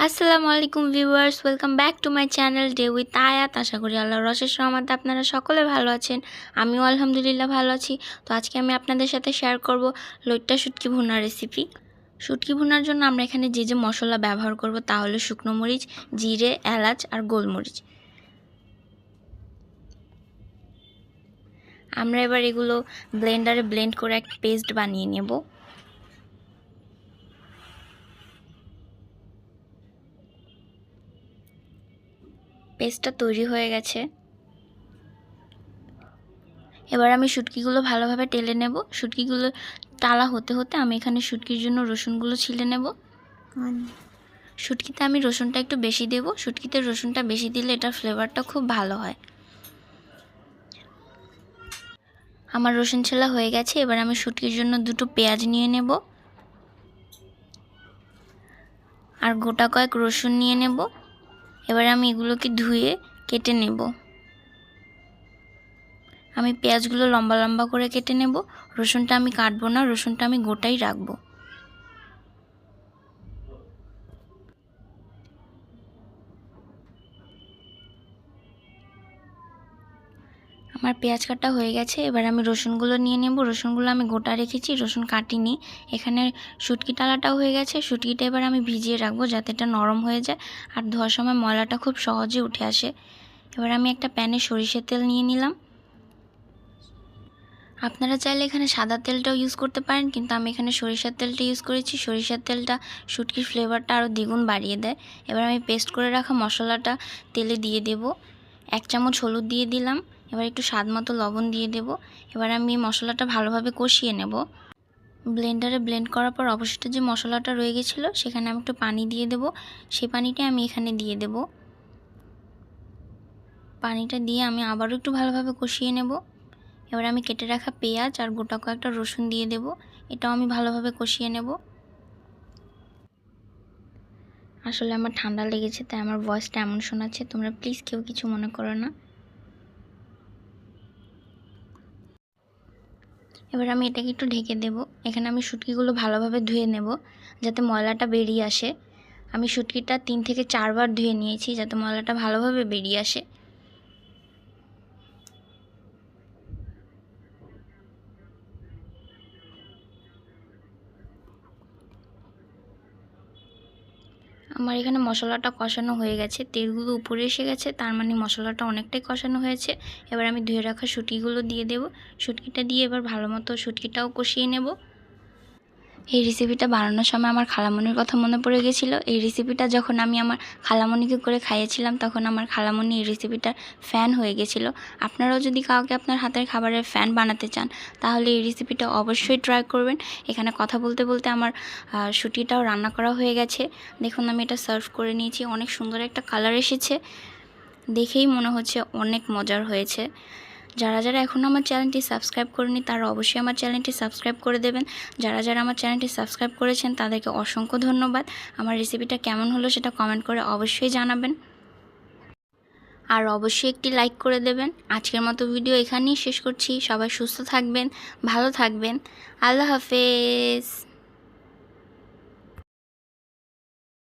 আসসালামু আলাইকুম viewers, welcome back to my channel day with আয়াত। আশা করি আল্লাহর অশেষ রহমতে আপনারা সকলে ভালো আছেন। আমিও আলহামদুলিল্লাহ ভালো আছি। তো আজকে আমি আপনাদের সাথে শেয়ার করব লইট্টা শুটকি ভুনার রেসিপি। শুটকি ভুনার জন্য আমরা এখানে যে মশলা ব্যবহার করব তা হলো শুকনো মরিচ, জিরে, এলাচ আর গোলমরিচ। আমরা এবার এগুলো ব্লেন্ডারে ব্লেন্ড করে একটা পেস্ট বানিয়ে নেব। পেস্টটা তৈরি হয়ে গেছে। এবার আমি শুটকিগুলো ভালোভাবে টেলে নেব। শুটকিগুলো টালা হতে হতে আমি এখানে শুটকির জন্য রসুনগুলো ছিলে নেব। শুটকিতে আমি রসুনটা একটু বেশি দেব। শুটকিতে রসুনটা বেশি দিলে এটার ফ্লেভারটা খুব ভালো হয়। আমার রসুন ছেলা হয়ে গেছে। এবার আমি শুটকির জন্য দুটো পেঁয়াজ নিয়ে নেব আর গোটা কয়েক রসুন নিয়ে নেব। এবার আমি এগুলোকে ধুয়ে কেটে নেব। আমি পেঁয়াজগুলো লম্বা লম্বা করে কেটে নেব। রসুনটা আমি কাটবো না, রসুনটা আমি গোটাই রাখবো। আমার পেঁয়াজ কাটা হয়ে গেছে। এবার আমি রসুনগুলো নিয়ে নেব। রসুনগুলো আমি গোটা রেখেছি, রসুন কাটিনি। এখানে শুটকি টালাটাও হয়ে গেছে। শুটকিটা এবার আমি ভিজিয়ে রাখবো যাতে এটা নরম হয়ে যায় আর ধোয়ার সময় ময়লাটা খুব সহজে উঠে আসে। এবার আমি একটা প্যানে সরিষার তেল নিয়ে নিলাম। আপনারা চাইলে এখানে সাদা তেলটাও ইউজ করতে পারেন, কিন্তু আমি এখানে সরিষার তেলটা ইউজ করেছি। সরিষার তেলটা শুটকির ফ্লেভারটা আরও দ্বিগুণ বাড়িয়ে দেয়। এবার আমি পেস্ট করে রাখা মশলাটা তেলে দিয়ে দেব। 1 চামচ হলুদ দিয়ে দিলাম। এবার একটু স্বাদ মতো লবণ দিয়ে দেব। এবার আমি মশলাটা ভালোভাবে কষিয়ে নেব। ব্লেন্ডারে ব্লেন্ড করার পর অবশিষ্ট যে মশলাটা রয়ে গেছিলো সেখানে আমি একটু পানি দিয়ে দেব। সেই পানিটা আমি এখানে দিয়ে দেব। পানিটা দিয়ে আমি আবারও একটু ভালোভাবে কষিয়ে নেব। এবার আমি কেটে রাখা পেঁয়াজ আর গোটা কয়েকটা রসুন দিয়ে দেব। এটাও আমি ভালোভাবে কষিয়ে নেব। আসলে আমার ঠান্ডা লেগেছে তাই আমার ভয়েসটা এমন শোনাচ্ছে, তোমরা প্লিজ কেউ কিছু মনে করো না। এবার আমি এটাকে একটু ঢেকে দেব। এখানে আমি শুটকিগুলো ভালোভাবে ধুয়ে নেব যাতে ময়লাটা বেরিয়ে আসে। আমি শুটকিটা 3 থেকে 4 বার ধুয়ে নিয়েছি যাতে ময়লাটা ভালোভাবে বেরিয়ে আসে। আমার এখানে মশলাটা কষানো হয়ে গেছে, তেলগুলো উপরে এসে গেছে, তার মানে মশলাটা অনেকটাই কষানো হয়েছে। এবার আমি ধুয়ে রাখা শুটকিগুলো দিয়ে দেব। শুটকিটা দিয়ে এবার ভালো মতো শুটকিটাও কষিয়ে নেব। এই রেসিপিটা বানানোর সময় আমার খালামণির কথা মনে পড়ে গেছিলো। এই রেসিপিটা যখন আমি আমার খালামণিকে করে খাইয়েছিলাম তখন আমার খালামণি এই রেসিপিটার ফ্যান হয়ে গেছিলো। আপনারাও যদি কাউকে আপনার হাতের খাবারের ফ্যান বানাতে চান তাহলে এই রেসিপিটা অবশ্যই ট্রাই করবেন। এখানে কথা বলতে বলতে আমার শুটকিটাও রান্না করা হয়ে গেছে। দেখুন আমি এটা সার্ভ করে নিয়েছি। অনেক সুন্দর একটা কালার এসেছে, দেখেই মনে হচ্ছে অনেক মজার হয়েছে। যারা যারা এখনও আমার চ্যানেলটি সাবস্ক্রাইব করেনি তারা অবশ্যই আমার চ্যানেলটি সাবস্ক্রাইব করে দেবেন। যারা যারা আমার চ্যানেলটি সাবস্ক্রাইব করেছেন তাদেরকে অসংখ্য ধন্যবাদ। আমার রেসিপিটা কেমন হলো সেটা কমেন্ট করে অবশ্যই জানাবেন আর অবশ্যই একটি লাইক করে দেবেন। আজকের মতো ভিডিও এখানেই শেষ করছি। সবাই সুস্থ থাকবেন, ভালো থাকবেন। আল্লাহ হাফেজ।